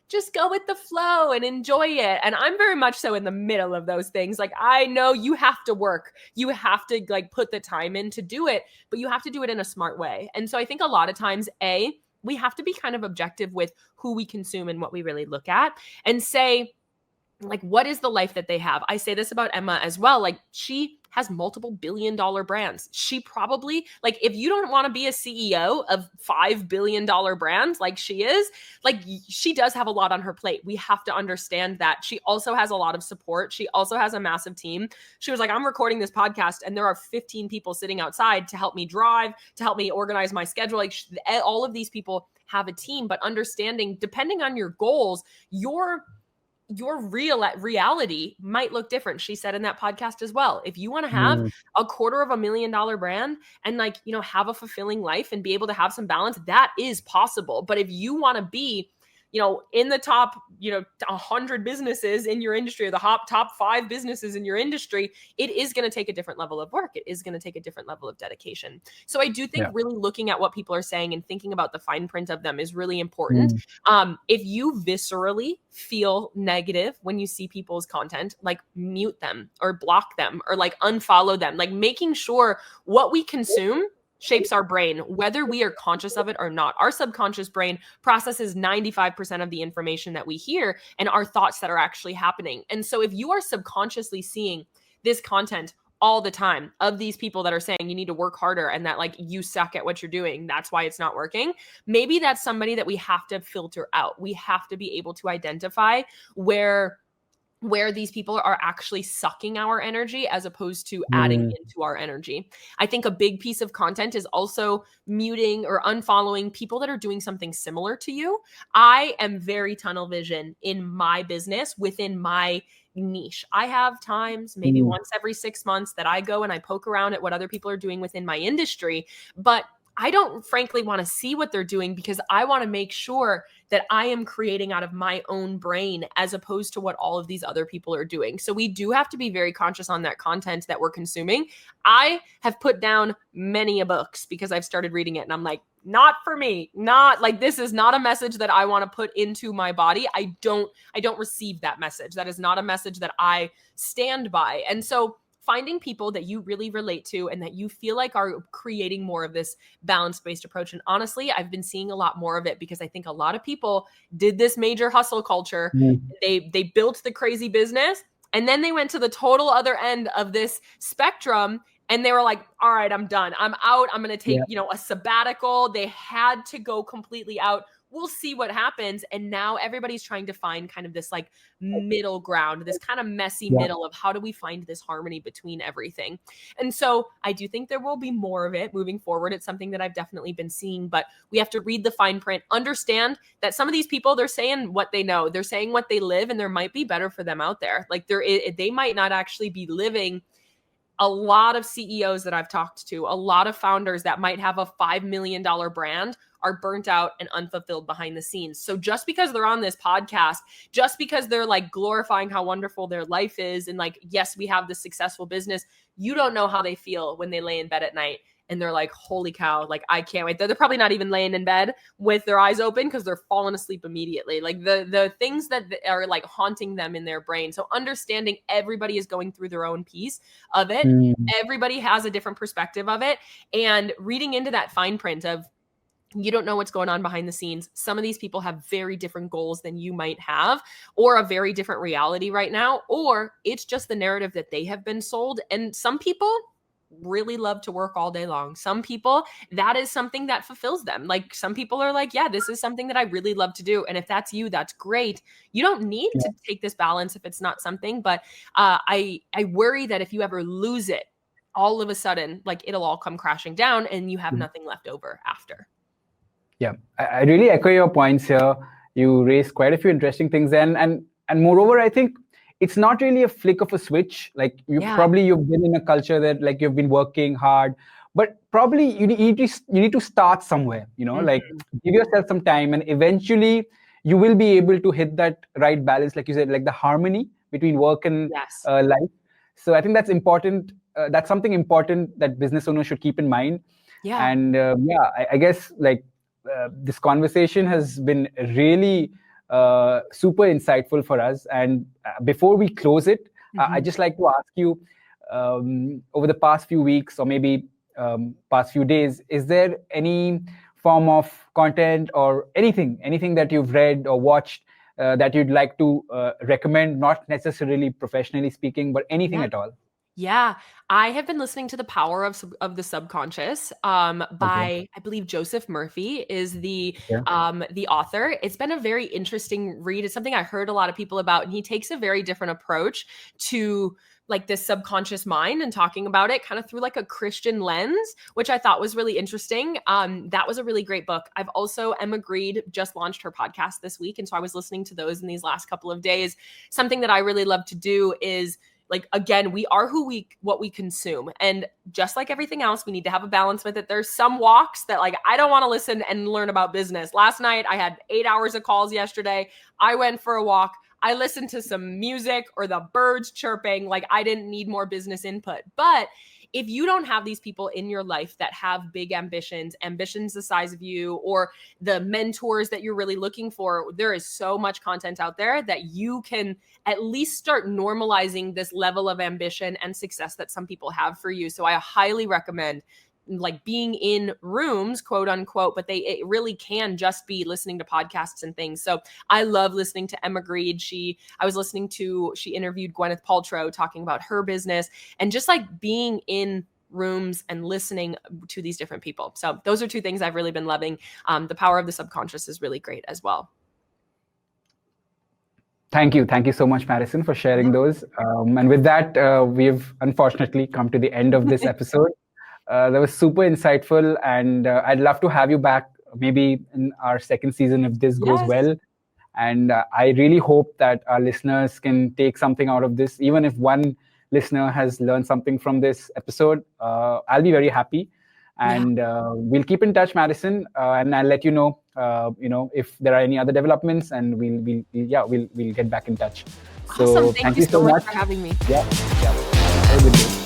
just go with the flow and enjoy it. And I'm very much so in the middle of those things. Like, I know you have to work. You have to like put the time in to do it, but you have to do it in a smart way. And so I think a lot of times, we have to be kind of objective with who we consume and what we really look at and say, like, what is the life that they have? I say this about Emma as well. Like, she has multiple billion-dollar brands. She probably, like, if you don't want to be a CEO of $5 billion brands like she is, like, she does have a lot on her plate. We have to understand that. She also has a lot of support. She also has a massive team. She was like, I'm recording this podcast and there are 15 people sitting outside to help me drive, to help me organize my schedule. Like, all of these people have a team, but understanding, depending on your goals, your your reality might look different. She said in that podcast as well. If you want to have a $250,000 brand and like, have a fulfilling life and be able to have some balance, that is possible. But if you want to be, in the top, 100 businesses in your industry, or the top 5 businesses in your industry, it is going to take a different level of work. It is going to take a different level of dedication. So I do think really looking at what people are saying and thinking about the fine print of them is really important. If you viscerally feel negative when you see people's content, like mute them or block them or like unfollow them, like making sure what we consume shapes our brain, whether we are conscious of it or not. Our subconscious brain processes 95% of the information that we hear and our thoughts that are actually happening. And so if you are subconsciously seeing this content all the time of these people that are saying you need to work harder and that like you suck at what you're doing, that's why it's not working, maybe that's somebody that we have to filter out. We have to be able to identify where these people are actually sucking our energy as opposed to adding into our energy. I think a big piece of content is also muting or unfollowing people that are doing something similar to you. I am very tunnel vision in my business within my niche. I have times, maybe once every 6 months, that I go and I poke around at what other people are doing within my industry, but I don't frankly want to see what they're doing because I want to make sure that I am creating out of my own brain as opposed to what all of these other people are doing. So we do have to be very conscious on that content that we're consuming. I have put down many a books because I've started reading it and I'm like, not for me, not like, this is not a message that I want to put into my body. I don't receive that message. That is not a message that I stand by. And so finding people that you really relate to and that you feel like are creating more of this balance-based approach. And honestly, I've been seeing a lot more of it because I think a lot of people did this major hustle culture. They built the crazy business and then they went to the total other end of this spectrum and they were like, all right, I'm done. I'm out. I'm going to take, a sabbatical. They had to go completely out. We'll see what happens. And now everybody's trying to find kind of this like middle ground, this kind of messy middle of how do we find this harmony between everything. And so I do think there will be more of it moving forward. It's something that I've definitely been seeing, but we have to read the fine print, understand that some of these people, they're saying what they know, they're saying what they live, and there might be better for them out there. Like they might not actually be living. A lot of CEOs that I've talked to, a lot of founders that might have a $5 million brand are burnt out and unfulfilled behind the scenes. So just because they're on this podcast, just because they're like glorifying how wonderful their life is and like, yes, we have this successful business, you don't know how they feel when they lay in bed at night and they're like, holy cow, like I can't wait. They're probably not even laying in bed with their eyes open because they're falling asleep immediately. Like the things that are like haunting them in their brain. So understanding everybody is going through their own piece of it. Everybody has a different perspective of it. And reading into that fine print of, you don't know what's going on behind the scenes. Some of these people have very different goals than you might have, or a very different reality right now, or it's just the narrative that they have been sold. And some people really love to work all day long. Some people, that is something that fulfills them. Like some people are like, yeah, this is something that I really love to do. And if that's you, that's great. You don't need to take this balance if it's not something, but I worry that if you ever lose it, all of a sudden, like it'll all come crashing down and you have nothing left over after. Yeah, I really echo your points here. You raised quite a few interesting things, and moreover, I think it's not really a flick of a switch. Like you've been in a culture that like you've been working hard, but probably you need to start somewhere. Like give yourself some time, and eventually you will be able to hit that right balance, like you said, like the harmony between work and life. So I think that's important. That's something important that business owners should keep in mind. Yeah, and I guess like. This conversation has been really super insightful for us. And before we close it, I'd just like to ask you, over the past few weeks or maybe past few days, is there any form of content or anything that you've read or watched that you'd like to recommend, not necessarily professionally speaking, but anything at all? Yeah, I have been listening to The Power of the Subconscious by, I believe, Joseph Murphy is the author. It's been a very interesting read. It's something I heard a lot of people about, and he takes a very different approach to like this subconscious mind and talking about it kind of through like a Christian lens, which I thought was really interesting. That was a really great book. I've also, Emma Grede just launched her podcast this week. And so I was listening to those in these last couple of days. Something that I really love to do is, like, again, we are what we consume. And just like everything else, we need to have a balance with it. There's some walks that, like, I don't want to listen and learn about business. Last night, I had 8 hours of calls yesterday. I went for a walk. I listened to some music or the birds chirping. Like, I didn't need more business input. But if you don't have these people in your life that have big ambitions the size of you, or the mentors that you're really looking for, there is so much content out there that you can at least start normalizing this level of ambition and success that some people have for you. So I highly recommend, like, being in rooms, quote unquote, but it really can just be listening to podcasts and things. So I love listening to Emma Grede. She interviewed Gwyneth Paltrow talking about her business, and just like being in rooms and listening to these different people. So those are two things I've really been loving. The power of the subconscious is really great as well. Thank you so much, Madison, for sharing those. And with that, we've unfortunately come to the end of this episode. That was super insightful, and I'd love to have you back maybe in our second season if this goes well. And I really hope that our listeners can take something out of this. Even if one listener has learned something from this episode, I'll be very happy. And we'll keep in touch, Madison, and I'll let you know, if there are any other developments, and we'll get back in touch. Awesome. So thank you so much for having me. Yeah. Have a good day.